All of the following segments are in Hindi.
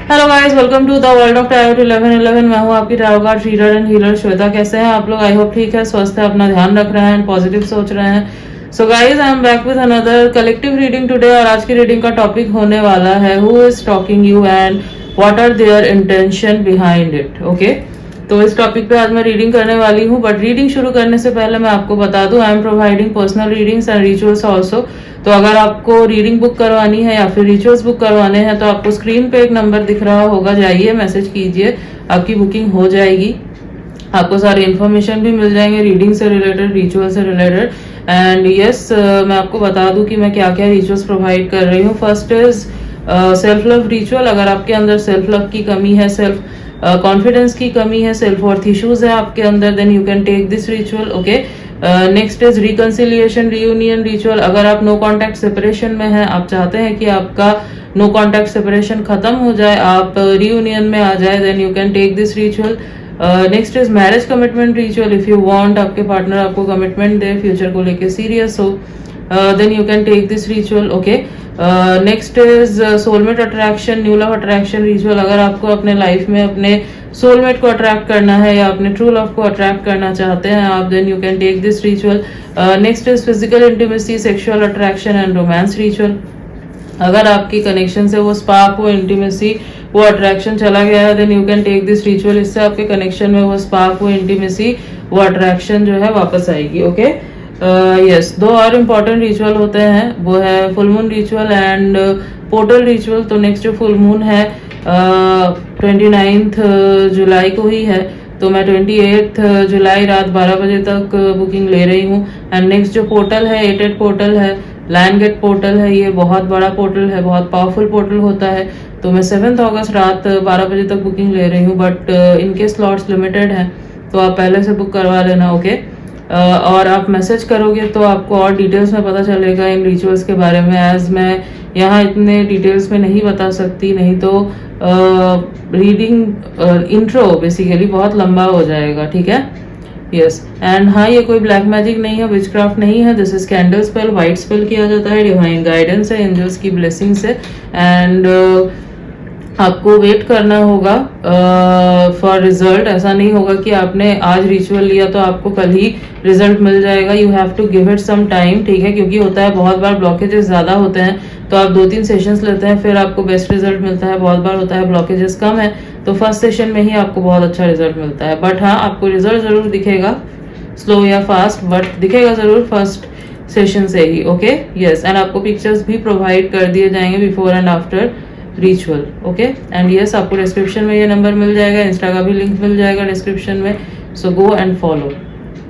Hello guys, welcome to the world of tarot 1111। मैं हूं आपकी tarot card reader and healer Shweta. कैसे हैं आप लोग? आई होप ठीक है, स्वस्थ है, अपना ध्यान रख रहे हैं, पॉजिटिव सोच रहे हैं। So guys, I am back with another collective reading today. और आज की रीडिंग का टॉपिक होने वाला है who is talking you and what are their intention behind it. Okay, तो इस टॉपिक पे आज मैं रीडिंग करने वाली हूँ। बट रीडिंग शुरू करने से पहले मैं आपको बता दूं, I am providing personal readings and rituals also. तो अगर आपको रीडिंग बुक करवानी है या फिर रिचुअल्स बुक करवाने हैं तो आपको स्क्रीन पे एक नंबर दिख रहा होगा, जाइए मैसेज कीजिए, आपकी बुकिंग हो जाएगी। आपको सारी इन्फॉर्मेशन भी मिल जाएंगे रीडिंग से रिलेटेड, रिचुअल से रिलेटेड। एंड यस, मैं आपको बता दूं कि मैं क्या क्या रिचुअल्स प्रोवाइड कर रही हूँ। First is self love ritual. अगर आपके अंदर सेल्फ लव की कमी है, सेल्फ कॉन्फिडेंस की कमी है, सेल्फ वर्थ इश्यूज है आपके अंदर, then you can take this ritual. Okay, next is reconciliation reunion ritual. अगर आप नो कॉन्टैक्ट सेपरेशन में हैं, आप चाहते हैं कि आपका नो कॉन्टैक्ट सेपरेशन खत्म हो जाए, आप रियूनियन में आ जाए, then you can take this ritual. Next is marriage commitment ritual. If you want आपके पार्टनर आपको कमिटमेंट दे, फ्यूचर को लेके सीरियस हो, then you can take this ritual. Okay, next is soulmate attraction new love attraction ritual. अगर आपको अपने लाइफ में अपने सोलमेट को अट्रैक्ट करना है या अपने ट्रू लव को अट्रैक्ट करना चाहते हैं आप, then you can take this ritual. Next is physical intimacy sexual attraction and romance ritual. अगर आपकी कनेक्शन से वो स्पार्क, वो इंटीमेसी, वो अट्रैक्शन चला गया है, then you can take this ritual. इससे आपके कनेक्शन में वो स्पार्क, वो इंटीमेसी, वो अट्रैक्शन जो है वापस आएगी। ओके, यस, दो और इम्पॉर्टेंट रिचुअल होते हैं, वो है full moon ritual and portal ritual. तो नेक्स्ट जो फुल मून है 29 जुलाई को ही है, तो मैं 28 जुलाई रात 12 बजे तक बुकिंग ले रही हूँ। एंड नेक्स्ट जो पोर्टल है 88 पोर्टल है, लायन गेट पोर्टल है। ये बहुत बड़ा पोर्टल है, बहुत पावरफुल पोर्टल होता है। तो मैं 7 अगस्त रात 12 बजे तक बुकिंग ले रही हूँ, बट इनके स्लॉट्स लिमिटेड हैं, तो आप पहले से बुक करवा लेना। ओके, और आप मैसेज करोगे तो आपको और डिटेल्स में पता चलेगा इन रिचुअल्स के बारे में। एज मैं यहाँ इतने डिटेल्स में नहीं बता सकती, नहीं तो रीडिंग इंट्रो बेसिकली बहुत लंबा हो जाएगा। ठीक है, यस। एंड हाँ, ये कोई ब्लैक मैजिक नहीं है, विचक्राफ्ट नहीं है। This is candle spell, white spell किया जाता है, डिवाइन गाइडेंस है, एंजल्स की ब्लेसिंग्स है। एंड आपको वेट करना होगा फॉर रिजल्ट। ऐसा नहीं होगा कि आपने आज रिचुअल लिया तो आपको कल ही रिजल्ट मिल जाएगा। You have to give it some time, ठीक है, क्योंकि होता है बहुत बार ब्लॉकेजेस ज़्यादा होते हैं, तो आप 2-3 सेशंस लेते हैं फिर आपको बेस्ट रिजल्ट मिलता है। बहुत बार होता है ब्लॉकेजेस कम है तो फर्स्ट सेशन में ही आपको बहुत अच्छा रिजल्ट मिलता है। बट हाँ, आपको रिजल्ट ज़रूर दिखेगा, स्लो या फास्ट, बट दिखेगा ज़रूर फर्स्ट सेशन से ही। Okay, yes. एंड आपको पिक्चर्स भी प्रोवाइड कर दिए जाएंगे before and after ritual. Okay, and yes, आपको डिस्क्रिप्शन में ये नंबर मिल जाएगा, इंस्टा का भी लिंक मिल जाएगा डिस्क्रिप्शन में। So go and follow.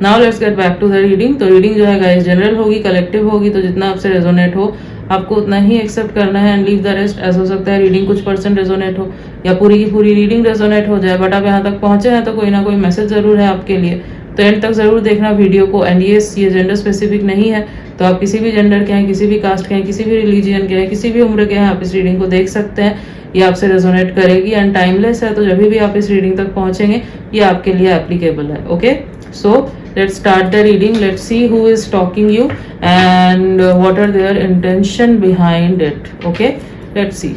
Now let's get back to the reading. तो रीडिंग जो है गाइस जनरल होगी, कलेक्टिव होगी, तो जितना आपसे रेजोनेट हो आपको उतना ही एक्सेप्ट करना है एंड लीव द रेस्ट। ऐसा हो सकता है रीडिंग कुछ % रेजोनेट हो या पूरी की पूरी रीडिंग रेजोनेट हो जाए, बट आप यहाँ तक पहुंचे हैं तो कोई ना कोई मैसेज जरूर है आपके लिए, तो एंड तक जरूर देखना वीडियो को। एंड ये जेंडर स्पेसिफिक नहीं है, तो आप किसी भी जेंडर के हैं, किसी भी कास्ट के हैं, किसी भी रिलीजियन के हैं, किसी भी उम्र के हैं, आप इस रीडिंग को देख सकते हैं। ये आपसे रेजोनेट करेगी एंड टाइमलेस है, तो जब भी आप इस रीडिंग तक पहुंचेंगे ये आपके लिए एप्लीकेबल है। Okay, so let's start the reading. Let's see who is talking you and what are their intention behind it. Okay, let's see.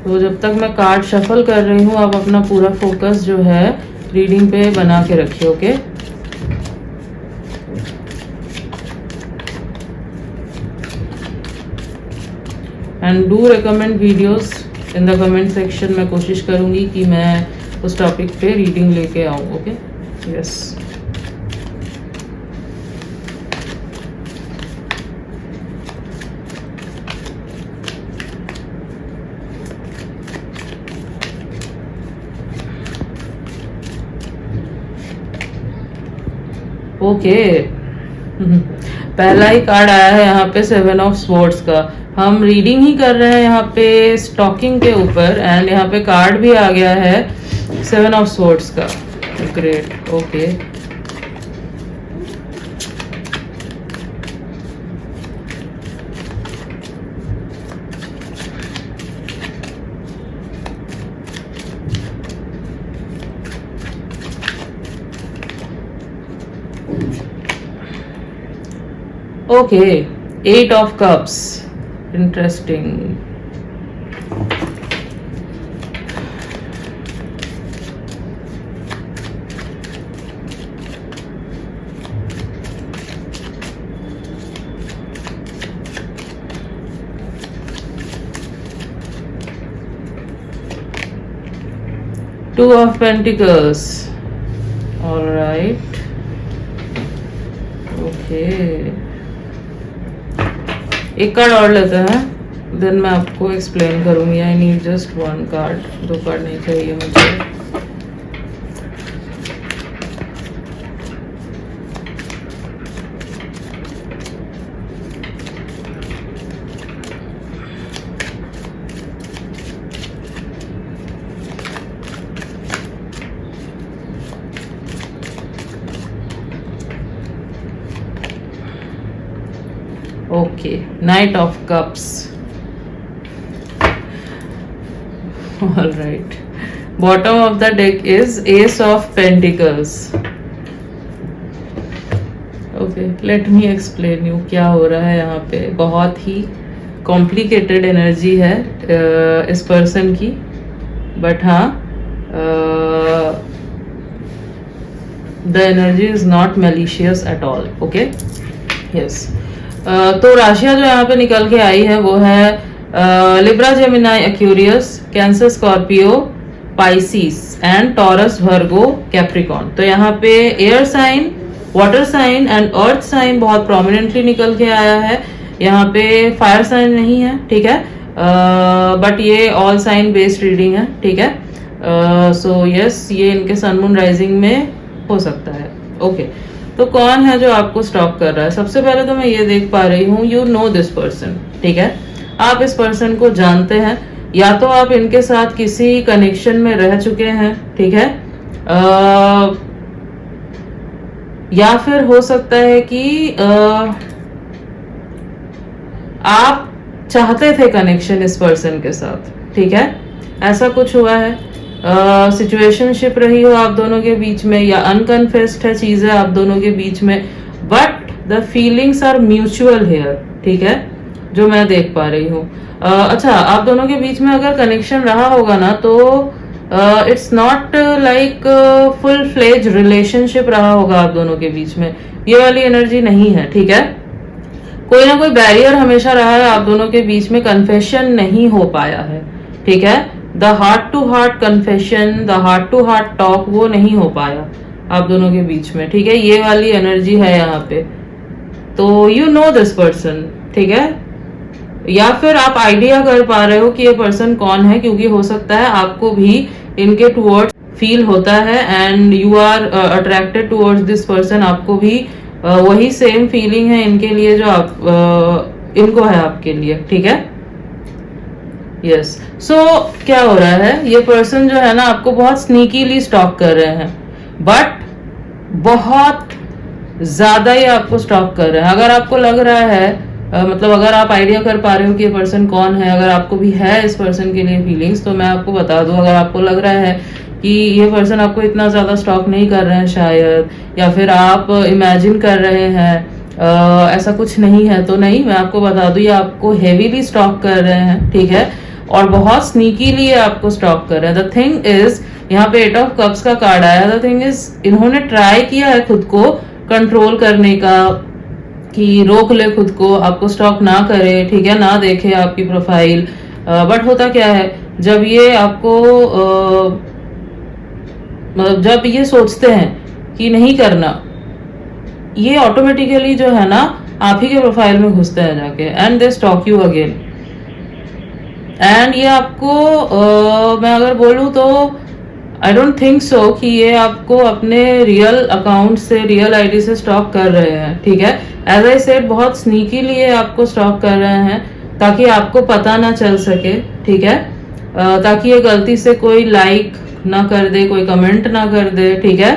तो जब तक मैं कार्ड शफल कर रही हूँ आप अपना पूरा फोकस जो है रीडिंग पे बना के रखिए। Okay, and do recommend videos in the comment section. मैं कोशिश करूंगी कि मैं उस टॉपिक पे रीडिंग लेके आऊं। Okay, yes. ओके, पहला ही कार्ड आया है यहाँ पे 7 ऑफ स्वॉर्ड्स का। हम रीडिंग ही कर रहे हैं यहाँ पे स्टॉकिंग के ऊपर, एंड यहाँ पे कार्ड भी आ गया है 7 ऑफ स्वॉर्ड्स का। Great, okay. Okay, 8 of cups. Interesting. Two of Pentacles. All right. Okay. एक कार्ड और लेते हैं, देन मैं आपको एक्सप्लेन करूंगी। I need just one card, दो कार्ड नहीं चाहिए मुझे। Okay, Knight of Cups. All right. Bottom of the deck is Ace of Pentacles. Okay, let me explain you क्या हो रहा है यहाँ पे। बहुत ही कॉम्प्लिकेटेड एनर्जी है इस पर्सन की, बट हाँ, the energy is not malicious at all. Okay, yes. तो राशियां जो यहाँ पे निकल के आई है वो है Libra, Gemini, Aquarius, Cancer, Scorpio, Pisces and Taurus, Virgo, Capricorn. तो यहाँ पे air sign, water sign and earth sign बहुत प्रोमिनेंटली निकल के आया है। यहाँ पे फायर साइन नहीं है, ठीक है, बट ये ऑल साइन बेस्ड रीडिंग है, ठीक है। सो यस, ये इनके सन मून राइजिंग में हो सकता है। ओके, तो कौन है जो आपको स्टॉक कर रहा है? सबसे पहले तो मैं ये देख पा रही हूँ, यू नो दिस पर्सन, ठीक है, आप इस पर्सन को जानते हैं, या तो आप इनके साथ किसी कनेक्शन में रह चुके हैं, ठीक है, या फिर हो सकता है कि आप चाहते थे कनेक्शन इस पर्सन के साथ, ठीक है, ऐसा कुछ हुआ है। सिचुएशनशिप रही हो आप दोनों के बीच में, या अनकन्फेस्ड है चीजें आप दोनों के बीच में, but the feelings are mutual here, ठीक है, जो मैं देख पा रही हूँ। अच्छा, आप दोनों के बीच में अगर कनेक्शन रहा होगा ना, तो it's not like full fledge relationship रहा होगा आप दोनों के बीच में, ये वाली एनर्जी नहीं है, ठीक है। कोई ना कोई बैरियर हमेशा रहा है आप दोनों के बीच में, कन्फेशन नहीं हो पाया है, ठीक है, the heart to heart confession, the heart to heart talk, वो नहीं हो पाया आप दोनों के बीच में, ठीक है, ये वाली एनर्जी है यहाँ पे। तो यू नो दिस पर्सन, ठीक है, या फिर आप आइडिया कर पा रहे हो कि ये पर्सन कौन है, क्योंकि हो सकता है आपको भी इनके टुवर्ड्स फील होता है and you are attracted towards this person, आपको भी वही सेम फीलिंग है इनके लिए जो आप इनको है आपके लिए, ठीक है। यस, सो क्या हो रहा है, ये पर्सन जो है ना आपको बहुत स्नीकीली स्टॉक कर रहे हैं, बट बहुत ज्यादा ही आपको स्टॉक कर रहे हैं। अगर आपको लग रहा है मतलब अगर आप आइडिया कर पा रहे हो कि ये पर्सन कौन है, अगर आपको भी है इस पर्सन के लिए फीलिंग्स, तो मैं आपको बता दूं, अगर आपको लग रहा है कि ये पर्सन आपको इतना ज्यादा स्टॉक नहीं कर रहे हैं शायद, या फिर आप इमेजिन कर रहे हैं ऐसा कुछ नहीं है, तो नहीं, मैं आपको बता दूं, ये आपको हेवीली स्टॉक कर रहे हैं, ठीक है, और बहुत स्नीकीली आपको स्टॉक कर रहे हैं। द थिंग इज, यहाँ पे 8 ऑफ कप्स का कार्ड आया। द थिंग इज, इन्होंने ट्राई किया है खुद को कंट्रोल करने का, कि रोक ले खुद को, आपको स्टॉक ना करे, ठीक है, ना देखे आपकी प्रोफाइल, बट होता क्या है, जब ये आपको मतलब जब ये सोचते हैं कि नहीं करना, ये ऑटोमेटिकली जो है ना आप ही के प्रोफाइल में घुसते हैं जाके, and they stock you again. And ये आपको मैं अगर बोलूं तो आई डोंट थिंक सो कि ये आपको अपने रियल अकाउंट से, रियल आईडी से स्टॉक कर रहे हैं, ठीक है। एज आई सेड, बहुत स्नीकीली ये आपको स्टॉक कर रहे हैं ताकि आपको पता ना चल सके, ठीक है, ताकि ये गलती से कोई लाइक ना कर दे, कोई कमेंट ना कर दे, ठीक है।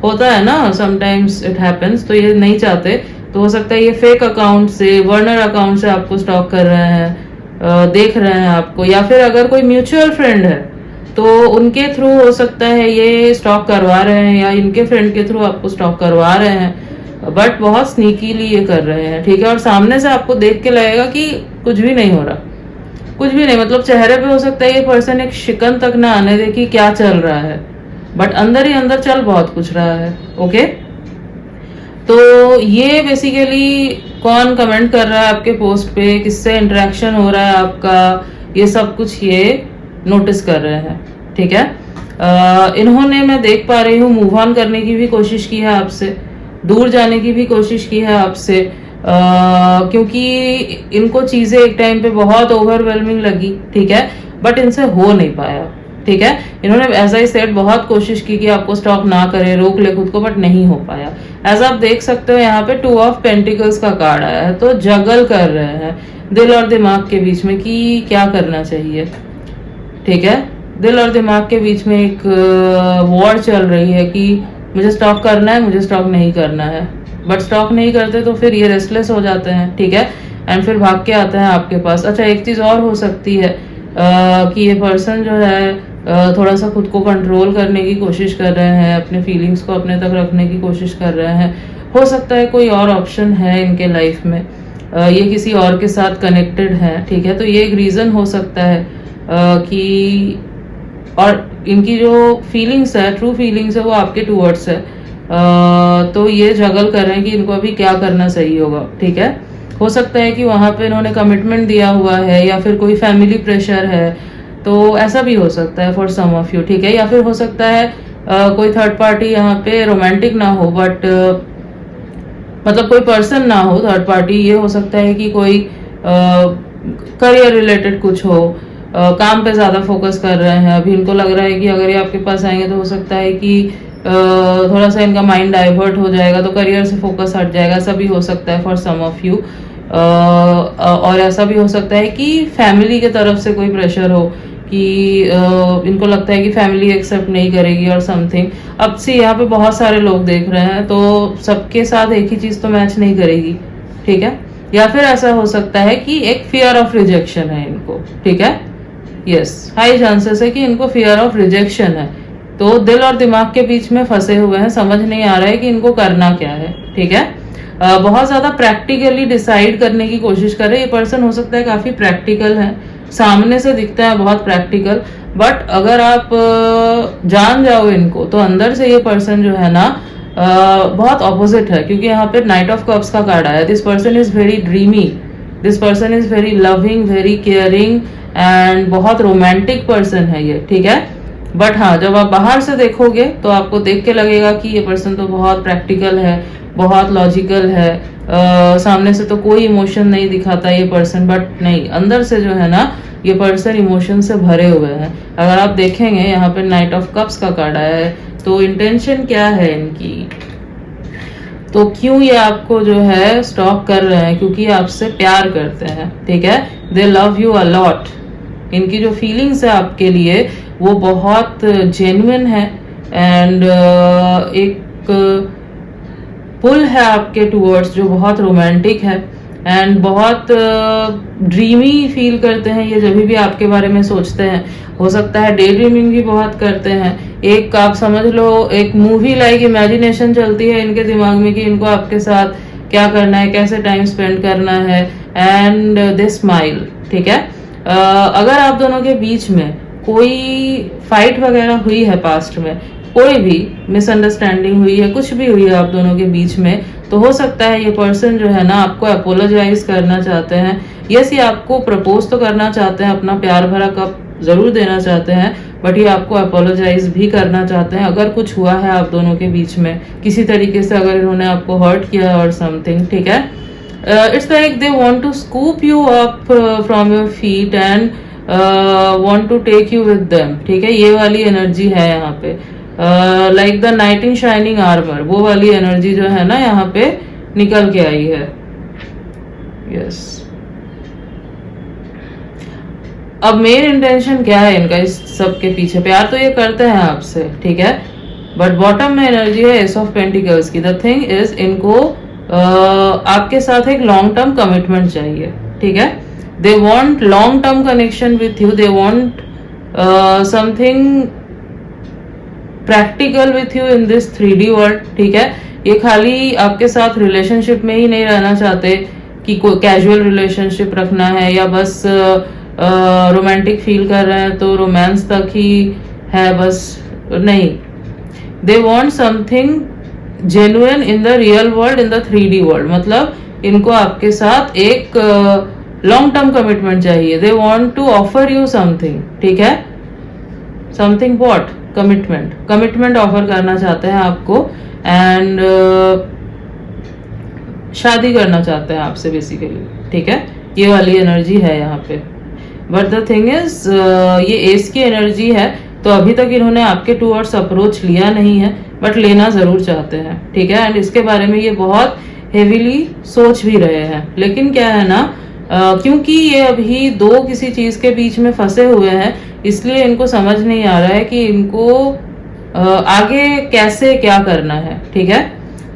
होता है ना, समटाइम्स इट हैपेंस, तो ये नहीं चाहते, तो हो सकता है ये फेक अकाउंट से, वर्नर अकाउंट से आपको स्टॉक कर रहे हैं, देख रहे हैं आपको, या फिर अगर कोई म्यूचुअल फ्रेंड है तो उनके थ्रू हो सकता है ये स्टॉक करवा रहे हैं, या इनके फ्रेंड के थ्रू आपको स्टॉक करवा रहे हैं, बट बहुत स्नीकीली ये कर रहे हैं, ठीक है। और सामने से आपको देख के लगेगा कि कुछ भी नहीं हो रहा, कुछ भी नहीं, मतलब चेहरे पे हो सकता है ये पर्सन एक शिकन तक ना आने दे कि क्या चल रहा है, बट अंदर ही अंदर चल बहुत कुछ रहा है। ओके, तो ये बेसिकली कौन कमेंट कर रहा है आपके पोस्ट पे, किससे इंटरेक्शन हो रहा है आपका, ये सब कुछ ये नोटिस कर रहे हैं, ठीक है। इन्होंने, मैं देख पा रही हूँ, मूव ऑन करने की भी कोशिश की है आपसे, दूर जाने की भी कोशिश की है आपसे, क्योंकि इनको चीजें एक टाइम पे बहुत ओवरवेलमिंग लगी, ठीक है, बट इनसे हो नहीं पाया, ठीक है। इन्होंने एज आई सेड बहुत कोशिश की कि आपको स्टॉप ना करे, रोक ले खुद को, बट नहीं हो पाया। एज आप देख सकते हो यहाँ पे 2 ऑफ पेंटिकल्स का कार्ड आया है, तो जगल कर रहे हैं दिल और दिमाग के बीच में कि क्या करना चाहिए, ठीक है। दिल और दिमाग के बीच में एक वॉर चल रही है कि मुझे स्टॉक करना है, मुझे स्टॉक नहीं करना है, बट स्टॉक नहीं करते तो फिर ये रेस्टलेस हो जाते हैं, ठीक है, एंड फिर भाग के आते हैं आपके पास। अच्छा, एक चीज और हो सकती है कि ये पर्सन जो है थोड़ा सा खुद को कंट्रोल करने की कोशिश कर रहे हैं, अपने फीलिंग्स को अपने तक रखने की कोशिश कर रहे हैं। हो सकता है कोई और ऑप्शन है इनके लाइफ में, ये किसी और के साथ कनेक्टेड है, ठीक है। तो ये एक रीजन हो सकता है कि, और इनकी जो फीलिंग्स है, ट्रू फीलिंग्स है, वो आपके टूवर्ड्स है, तो ये जगल कर रहे हैं कि इनको अभी क्या करना सही होगा, ठीक है। हो सकता है कि वहां पे इन्होंने कमिटमेंट दिया हुआ है, या फिर कोई फैमिली प्रेशर है, तो ऐसा भी हो सकता है फॉर सम ऑफ यू, ठीक है। या फिर हो सकता है कोई थर्ड पार्टी यहाँ पे रोमांटिक ना हो, बट मतलब कोई पर्सन ना हो थर्ड पार्टी, ये हो सकता है कि कोई करियर रिलेटेड कुछ हो, काम पे ज्यादा फोकस कर रहे हैं अभी, इनको लग रहा है कि अगर ये आपके पास आएंगे तो हो सकता है कि थोड़ा सा इनका माइंड डाइवर्ट हो जाएगा, तो करियर से फोकस हट जाएगा, ऐसा भी हो सकता है फॉर सम ऑफ यू। और ऐसा भी हो सकता है कि फैमिली के तरफ से कोई प्रेशर हो कि इनको लगता है कि फैमिली एक्सेप्ट नहीं करेगी और समथिंग। अब से यहाँ पे बहुत सारे लोग देख रहे हैं, तो सबके साथ एक ही चीज तो मैच नहीं करेगी, ठीक है। या फिर ऐसा हो सकता है कि एक फियर ऑफ रिजेक्शन है इनको, ठीक है। यस, हाई चांसेस है कि इनको फियर ऑफ रिजेक्शन है, तो दिल और दिमाग के बीच में फंसे हुए हैं, समझ नहीं आ रहा है कि इनको करना क्या है, ठीक है। बहुत ज्यादा प्रैक्टिकली डिसाइड करने की कोशिश कर रहे हैं ये पर्सन। हो सकता है काफी प्रैक्टिकल है, सामने से दिखता है बहुत प्रैक्टिकल, बट अगर आप जान जाओ इनको तो अंदर से ये पर्सन जो है ना बहुत ऑपोजिट है, क्योंकि यहाँ पे नाइट ऑफ कप्स का कार्ड आया है। This person is very dreamy, this person is very loving, very caring and बहुत रोमांटिक पर्सन है ये, ठीक है। बट हाँ, जब आप बाहर से देखोगे तो आपको देख के लगेगा कि ये पर्सन तो बहुत प्रैक्टिकल है, बहुत लॉजिकल है, सामने से तो कोई इमोशन नहीं दिखाता ये पर्सन, बट नहीं, अंदर से जो है ना ये पर्सन इमोशन से भरे हुए हैं। अगर आप देखेंगे यहाँ पे नाइट ऑफ कप्स का कार्ड आया है, तो इंटेंशन क्या है इनकी, तो क्यों ये आपको जो है स्टॉक कर रहे हैं, क्योंकि आपसे प्यार करते हैं, ठीक है। दे लव यू अ लॉट, इनकी जो फीलिंग्स है आपके लिए वो बहुत जेन्युइन है, एंड एक पुल है आपके टूवर्ड्स जो बहुत रोमांटिक है, एंड बहुत ड्रीमी फील करते हैं ये जब भी आपके बारे में सोचते हैं। हो सकता है डे ड्रीमिंग भी बहुत करते हैं, एक आप समझ लो एक मूवी लाइक इमेजिनेशन चलती है इनके दिमाग में कि इनको आपके साथ क्या करना है, कैसे टाइम स्पेंड करना है, एंड दे स्माइल, ठीक है। अगर आप दोनों के बीच में कोई फाइट वगैरह हुई है पास्ट में, कोई भी मिसअंडरस्टैंडिंग हुई है, कुछ भी हुई है आप दोनों के बीच में, तो हो सकता है ये पर्सन जो है ना आपको अपोलोजाइज करना चाहते हैं। यस, ये आपको प्रपोज तो करना चाहते हैं, अपना प्यार भरा कप जरूर देना चाहते हैं, बट ये आपको अपोलोजाइज भी करना चाहते हैं अगर कुछ हुआ है आप दोनों के बीच में किसी तरीके से, अगर इन्होंने आपको हर्ट किया और समथिंग, ठीक है। It's like they want to scoop you up from your feet and want to take you with them, ठीक है। ये वाली एनर्जी है यहाँ पे, like the knight in shining armour, वो वाली एनर्जी जो है ना यहाँ पे निकल के आई है। यस, अब मेन इंटेंशन क्या है इनका इस सब के पीछे, प्यार तो ये करते हैं आपसे, ठीक है, बट बॉटम में एनर्जी है एस ऑफ पेंटिकल्स की। द थिंग इज इनको आपके साथ एक लॉन्ग टर्म कमिटमेंट चाहिए, ठीक है। They want long term connection with you, they want something practical with you in this 3D world, ठीक है। ये खाली आपके साथ रिलेशनशिप में ही नहीं रहना चाहते कि कोई कैजुअल रिलेशनशिप रखना है या बस रोमांटिक फील कर रहे हैं तो रोमांस तक ही है बस, नहीं। They want something genuine in the real world, in the 3D world. मतलब इनको आपके साथ एक लॉन्ग टर्म कमिटमेंट चाहिए। They want to offer you something, ठीक है। Something what? कमिटमेंट ऑफर करना चाहते हैं आपको एंड शादी करना चाहते हैं आपसे बेसिकली, ठीक है। ये वाली एनर्जी है यहाँ पे। बट द थिंग इज ये एस की एनर्जी है, तो अभी तक इन्होंने आपके टूवर्ड्स अप्रोच लिया नहीं है, बट लेना जरूर चाहते हैं, ठीक है। एंड इसके बारे में ये बहुत हेवीली सोच भी रहे हैं। लेकिन क्या है ना, क्योंकि ये अभी दो किसी चीज के बीच में फंसे हुए हैं, इसलिए इनको समझ नहीं आ रहा है कि इनको आगे कैसे क्या करना है, ठीक है।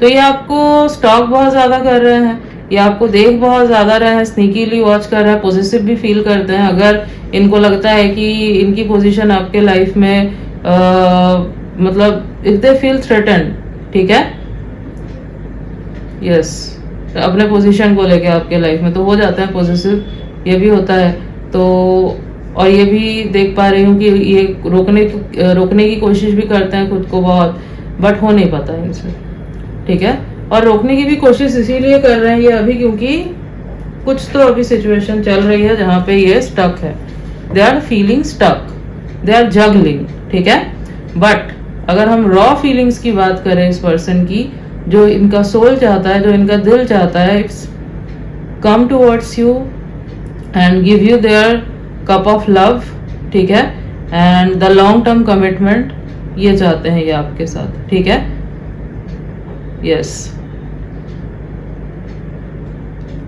तो ये आपको स्टॉक बहुत ज्यादा कर रहे हैं, ये आपको देख बहुत ज्यादा रहे हैं, स्नीकीली वॉच कर रहे हैं, पॉजिटिव भी फील करते हैं। अगर इनको लगता है कि इनकी पोजीशन आपके लाइफ में मतलब इफ दे फील थ्रेटन, ठीक है, यस, अपने पोजीशन को लेके आपके लाइफ में तो हो जाते हैं पॉजिटिव, ये भी होता है। तो और ये भी देख पा रही हूँ कि ये रोकने की कोशिश भी करते हैं खुद को बहुत, बट हो नहीं पाता है इनसे, ठीक है। और रोकने की भी कोशिश इसीलिए कर रहे हैं ये अभी, क्योंकि कुछ तो अभी सिचुएशन चल रही है जहाँ पे ये स्टक है। They are feeling stuck, they are juggling, ठीक है। बट अगर हम रॉ फीलिंग्स की बात करें इस पर्सन की, जो इनका सोल चाहता है, जो इनका दिल चाहता है, it's come towards you and give you their cup of love, ठीक है। And the long term commitment ये चाहते हैं ये आपके साथ, ठीक है, यस।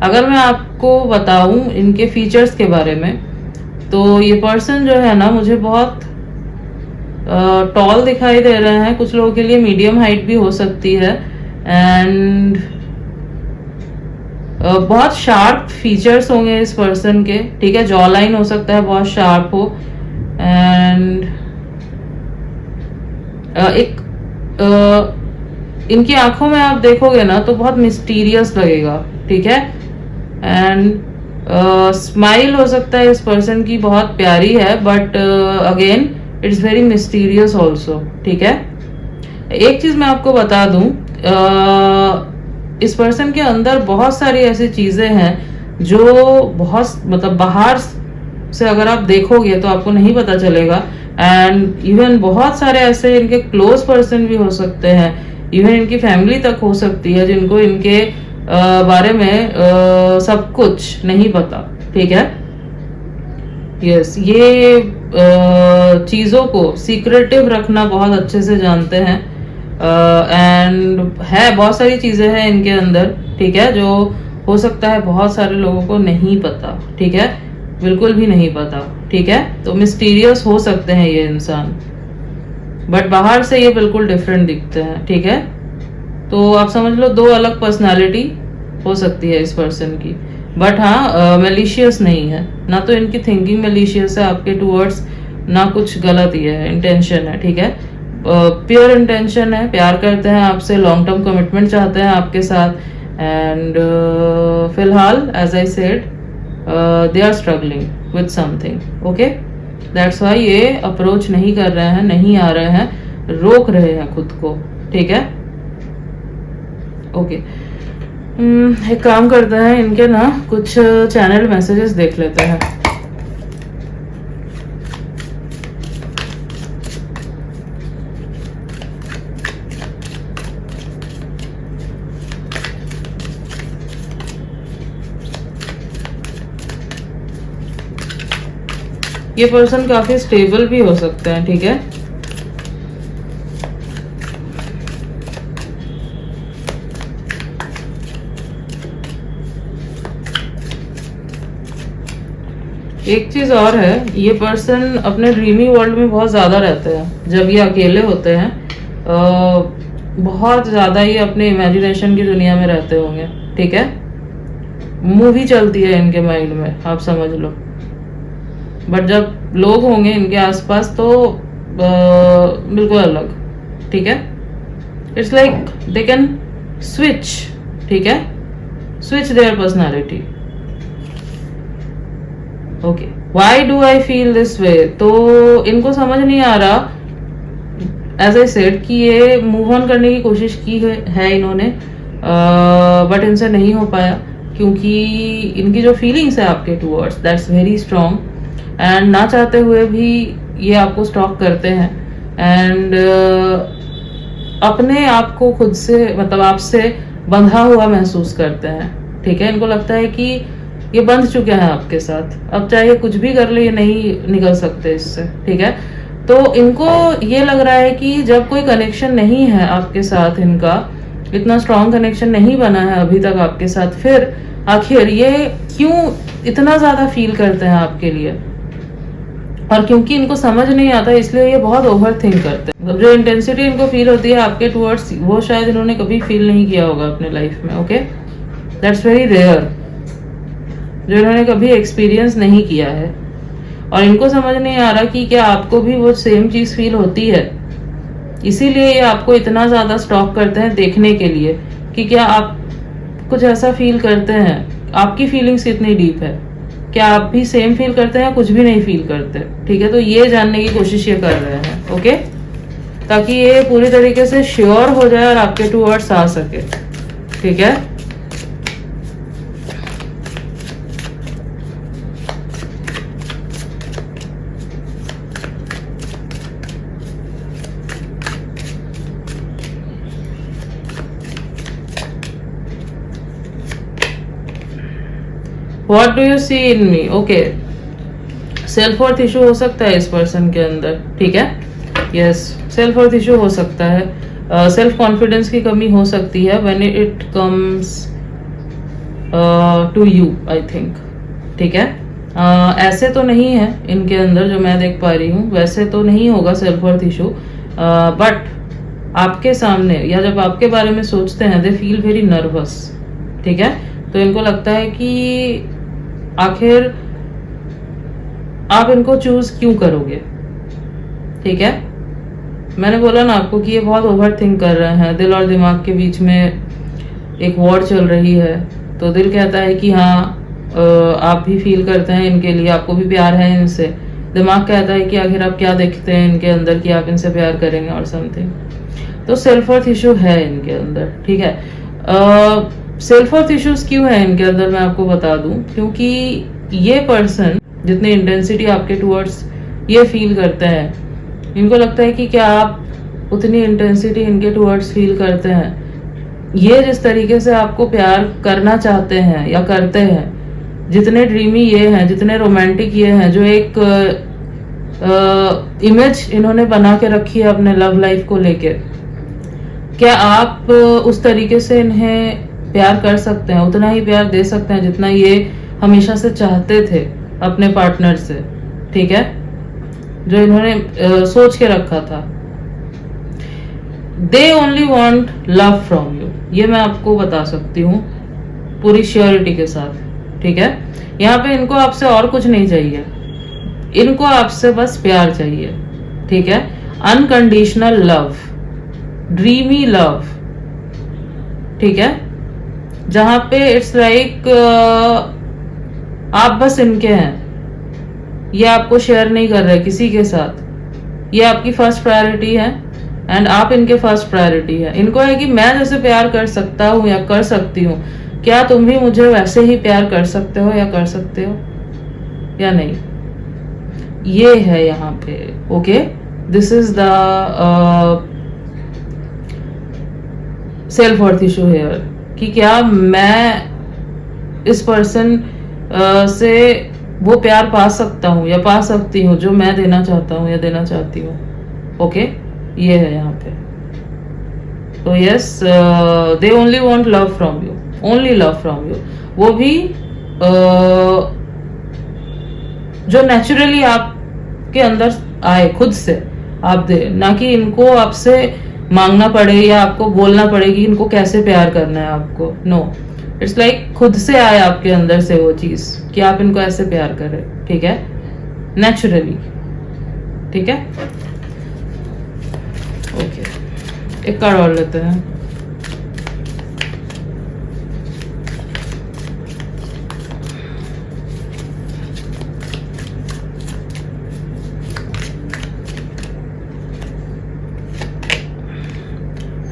अगर मैं आपको बताऊं इनके फीचर्स के बारे में, तो ये पर्सन जो है ना, मुझे बहुत टॉल दिखाई दे रहे हैं। कुछ लोगों के लिए मीडियम हाइट भी हो सकती है एंड बहुत शार्प फीचर्स होंगे इस पर्सन के, ठीक है। जॉ लाइन हो सकता है बहुत शार्प हो एंड इनकी आंखों में आप देखोगे ना तो बहुत मिस्टीरियस लगेगा, ठीक है। एंड स्माइल हो सकता है इस पर्सन की बहुत प्यारी है, but again it's very mysterious also, ठीक है। एक चीज मैं आपको बता दूं, इस पर्सन के अंदर बहुत सारी ऐसी चीजें हैं जो बहुत मतलब बाहर से अगर आप देखोगे तो आपको नहीं पता चलेगा। एंड इवन बहुत सारे ऐसे इनके क्लोज पर्सन भी हो सकते हैं, इवन इनकी फैमिली तक हो सकती है, जिनको इनके बारे में सब कुछ नहीं पता, ठीक है। यस, ये चीजों को सीक्रेटिव रखना बहुत अच्छे से जानते हैं एंड है बहुत सारी चीजें हैं इनके अंदर, ठीक है, जो हो सकता है बहुत सारे लोगों को नहीं पता, ठीक है, बिल्कुल भी नहीं पता, ठीक है। तो मिस्टीरियस हो सकते हैं ये इंसान, बट बाहर से ये बिल्कुल डिफरेंट दिखते हैं, ठीक है। तो आप समझ लो दो अलग पर्सनालिटी हो सकती है इस पर्सन की, बट हाँ मेलिशियस नहीं है, ना तो इनकी थिंकिंग मेलिशियस है आपके टूवर्ड्स, ना कुछ गलत ये है, इंटेंशन है, ठीक है। प्योर इंटेंशन है, प्यार करते हैं आपसे, लॉन्ग टर्म कमिटमेंट चाहते हैं आपके साथ एंड फिलहाल as I said they are struggling with something, okay. That's why ये अप्रोच नहीं कर रहे हैं, नहीं आ रहे हैं, रोक रहे हैं खुद को, ठीक है, ओके। एक काम करते हैं, इनके ना कुछ चैनल मैसेजेस देख लेते हैं। ये पर्सन काफी स्टेबल भी हो सकते हैं, ठीक है। एक चीज और है, ये पर्सन अपने ड्रीमी वर्ल्ड में बहुत ज्यादा रहते हैं। जब ये अकेले होते हैं बहुत ज्यादा ये अपने इमेजिनेशन की दुनिया में रहते होंगे, ठीक है। मूवी चलती है इनके माइंड में, आप समझ लो। बट जब लोग होंगे इनके आसपास तो बिल्कुल अलग, ठीक है। It's like they can switch, ठीक है, switch there personality. Okay, why do I feel this way? तो इनको समझ नहीं आ रहा, एज आई सेड, कि ये मूव ऑन करने की कोशिश की है इन्होंने, बट इनसे नहीं हो पाया, क्योंकि इनकी जो फीलिंग्स है आपके towards, that's very strong, and ना चाहते हुए भी ये आपको स्टॉक करते हैं, एंड अपने आप को खुद से, मतलब आपसे बंधा हुआ महसूस करते हैं, ठीक है। इनको लगता है कि ये बंध चुके हैं आपके साथ, अब चाहे कुछ भी कर ले ये नहीं निकल सकते इससे, ठीक है। तो इनको ये लग रहा है कि जब कोई कनेक्शन नहीं है आपके साथ, इनका इतना स्ट्रॉन्ग कनेक्शन नहीं बना है अभी तक आपके साथ, फिर आखिर ये क्यों इतना ज्यादा फील करते हैं आपके लिए, और क्योंकि इनको समझ नहीं आता इसलिए ये बहुत ओवर थिंक करते हैं। जो इंटेंसिटी इनको फील होती है आपके टुवर्ड्स, वो शायद इन्होंने कभी फील नहीं किया होगा अपने लाइफ में, ओके, दैट्स वेरी रेयर, जो इन्होंने कभी एक्सपीरियंस नहीं किया है। और इनको समझ नहीं आ रहा कि क्या आपको भी वो सेम चीज फील होती है, इसीलिए ये आपको इतना ज्यादा स्टॉक करते हैं देखने के लिए कि क्या आप कुछ ऐसा फील करते हैं, आपकी फीलिंग्स कितनी डीप है, क्या आप भी सेम फील करते हैं या कुछ भी नहीं फील करते, ठीक है। तो ये जानने की कोशिश ये कर रहे हैं, ओके, ताकि ये पूरी तरीके से श्योर हो जाए और आपके टुवर्ड्स आ सके, ठीक है। What do you see in me? Okay, self worth issue हो सकता है इस पर्सन के अंदर, ठीक है, यस, सेल्फ वर्थ इशू हो सकता है, सेल्फ कॉन्फिडेंस की कमी हो सकती है when it comes to you, I think, ठीक है। ऐसे तो नहीं है इनके अंदर, जो मैं देख पा रही हूँ वैसे तो नहीं होगा सेल्फ वर्थ इशू, बट आपके सामने या जब आपके बारे में सोचते हैं दे फील वेरी नर्वस, ठीक है। तो इनको लगता है कि आखिर आप इनको चूज क्यों करोगे, ठीक है। मैंने बोला ना आपको कि ये बहुत ओवर थिंक कर रहे हैं, दिल और दिमाग के बीच में एक वॉर चल रही है। तो दिल कहता है कि हाँ आप भी फील करते हैं इनके लिए, आपको भी प्यार है इनसे, दिमाग कहता है कि आखिर आप क्या देखते हैं इनके अंदर कि आप इनसे प्यार करेंगे और समथिंग। तो सेल्फ वर्थ इशू है इनके अंदर, ठीक है। सेल्फ वर्थ इश्यूज क्यों है इनके अंदर मैं आपको बता दूं, क्योंकि ये पर्सन जितनी इंटेंसिटी आपके टुवर्ड्स ये फील करते हैं, इनको लगता है कि क्या आप उतनी इंटेंसिटी इनके टुवर्ड्स फील करते हैं, ये जिस तरीके से आपको प्यार करना चाहते हैं या करते हैं, जितने ड्रीमी ये हैं, जितने रोमांटिक ये हैं, जो एक इमेज इन्होंने बना के रखी है अपने लव लाइफ को लेके, क्या आप उस तरीके से इन्हें प्यार कर सकते हैं, उतना ही प्यार दे सकते हैं जितना ये हमेशा से चाहते थे अपने पार्टनर से, ठीक है, जो इन्होंने सोच के रखा था। They only want love from you, ये मैं आपको बता सकती हूँ पूरी श्योरिटी के साथ, ठीक है। यहाँ पे इनको आपसे और कुछ नहीं चाहिए, इनको आपसे बस प्यार चाहिए, ठीक है। अनकंडीशनल लव, ड्रीमी लव, ठीक है, जहां पे इट्स लाइक आप बस इनके हैं, ये आपको शेयर नहीं कर रहे किसी के साथ, ये आपकी फर्स्ट प्रायोरिटी है एंड आप इनके फर्स्ट प्रायोरिटी है। इनको है कि मैं जैसे प्यार कर सकता हूँ या कर सकती हूँ, क्या तुम भी मुझे वैसे ही प्यार कर सकते हो या कर सकते हो या नहीं, ये है यहाँ पे, okay. This is the self worth issue here, कि क्या मैं इस पर्सन से वो प्यार पा सकता हूँ या पा सकती हूँ जो मैं देना चाहता हूँ या देना चाहती हूँ, ओके, ये है यहाँ पे। तो yes, they only want love from you, only love from you, वो भी जो नेचुरली आपके अंदर आए, खुद से आप दे, ना कि इनको आपसे मांगना पड़े या आपको बोलना पड़े कि इनको कैसे प्यार करना है आपको, नो, इट्स लाइक खुद से आए आपके अंदर से वो चीज कि आप इनको ऐसे प्यार करें, ठीक है, नेचुरली, ठीक है। ओके, एक कार्ड और लेते हैं।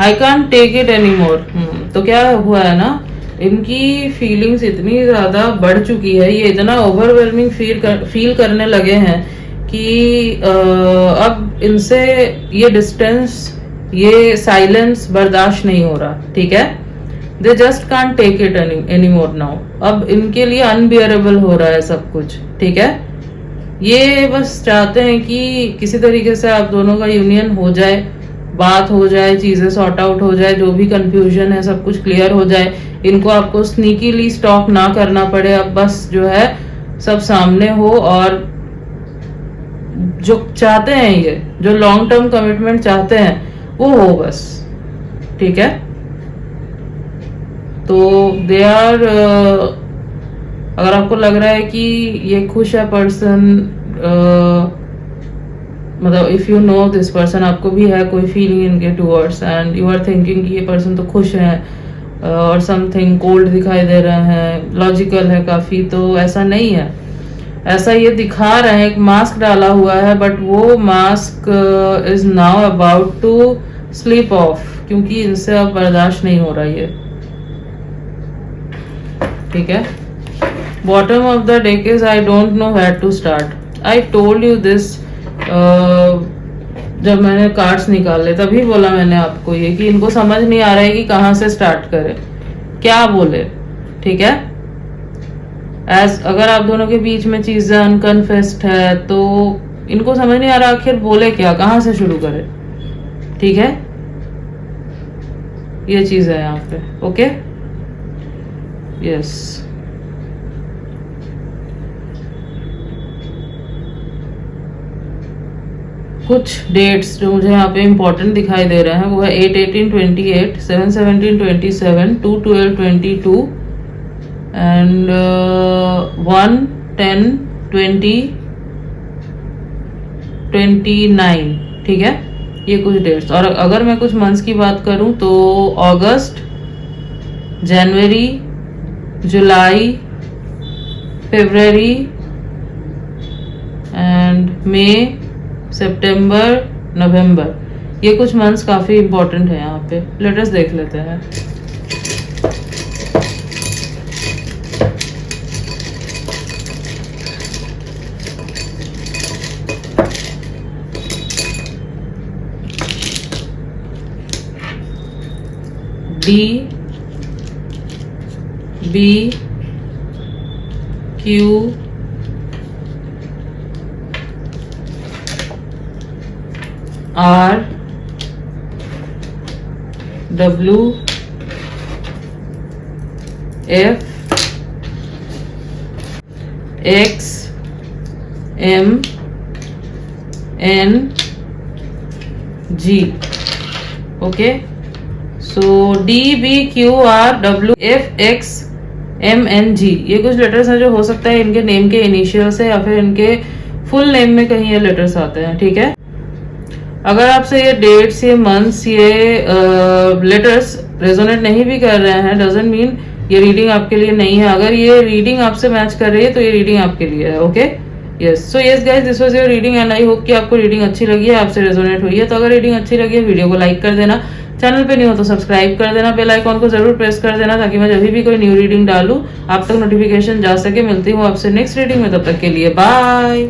I can't take it any more. तो क्या हुआ है ना, इनकी फीलिंग्स इतनी ज्यादा बढ़ चुकी है, ये इतना ओवरवेलमिंग फील करने लगे हैं कि अब इनसे ये डिस्टेंस, ये साइलेंस बर्दाश्त नहीं हो रहा, ठीक है। They just can't take it any more now. अब इनके लिए अनबियरेबल हो रहा है सब कुछ, ठीक है। ये बस चाहते हैं कि किसी तरीके से आप दोनों का यूनियन हो जाए, बात हो जाए, चीजें सॉर्ट आउट हो जाए, जो भी कंफ्यूजन है सब कुछ क्लियर हो जाए, इनको आपको स्नीकीली स्टॉक ना करना पड़े, अब बस जो है सब सामने हो, और जो चाहते हैं, ये जो लॉन्ग टर्म कमिटमेंट चाहते हैं वो हो बस, ठीक है। तो दे आर, अगर आपको लग रहा है कि ये खुश है पर्सन, मतलब if you know this person, आपको भी है कोई फीलिंग इनके towards and you are thinking कि ये पर्सन तो खुश है और समथिंग कोल्ड दिखाई दे रहे हैं, लॉजिकल है काफी, तो ऐसा नहीं है। ऐसा ये दिखा रहे हैं, एक मास्क डाला हुआ है, बट वो mask is now about to slip off, क्योंकि इनसे अब बर्दाश्त नहीं हो रहा ये, ठीक है। Bottom of the deck is I don't know where to start. I told you this, जब मैंने कार्ड्स निकाले तभी बोला मैंने आपको ये कि इनको समझ नहीं आ रहा है कि कहाँ से स्टार्ट करे, क्या बोले, ठीक है। अगर आप दोनों के बीच में चीजें अनकन्फेस्ड है तो इनको समझ नहीं आ रहा आखिर बोले क्या, कहाँ से शुरू करे, ठीक है। ये चीज है यहाँ पे, ओके, यस। कुछ डेट्स जो मुझे यहाँ पे इम्पोर्टेंट दिखाई दे रहे हैं वो है 8/18/28, 7/17/27, 2/12/22 एंड 1/10/2029, ठीक है। ये कुछ डेट्स, और अगर मैं कुछ मंथ्स की बात करूं तो अगस्त, जनवरी, जुलाई, फरवरी एंड मई, सितंबर, नवंबर, ये कुछ मंथ्स काफी इंपॉर्टेंट है यहाँ पे। लेटेस्ट देख लेते हैं। D, B, Q, R, W, F, X, M, N, G, okay. सो D, B, Q, R, W, F, X, M, N, G, ये कुछ लेटर्स हैं जो हो सकता है इनके नेम के इनिशियल से या फिर इनके फुल नेम में कहीं ये लेटर्स आते हैं, ठीक है। अगर आपसे ये डेट्स, ये मंथ्स, ये लेटर्स रेजोनेट नहीं भी कर रहे हैं, डजंट मीन ये रीडिंग आपके लिए नहीं है। अगर ये रीडिंग आपसे मैच कर रही है तो ये रीडिंग आपके लिए है, okay, yes. So yes guys, this was your reading and I hope कि आपको रीडिंग अच्छी लगी है, आपसे रेजोनेट हुई है। तो अगर रीडिंग अच्छी लगी है वीडियो को लाइक कर देना, चैनल पे नहीं हो तो सब्सक्राइब कर देना, बेल आइकॉन को जरूर प्रेस कर देना ताकि मैं जब भी कोई न्यू रीडिंग डालूं आप तक नोटिफिकेशन जा सके। मिलती हूँ आपसे नेक्स्ट रीडिंग में, तब तक के लिए बाय।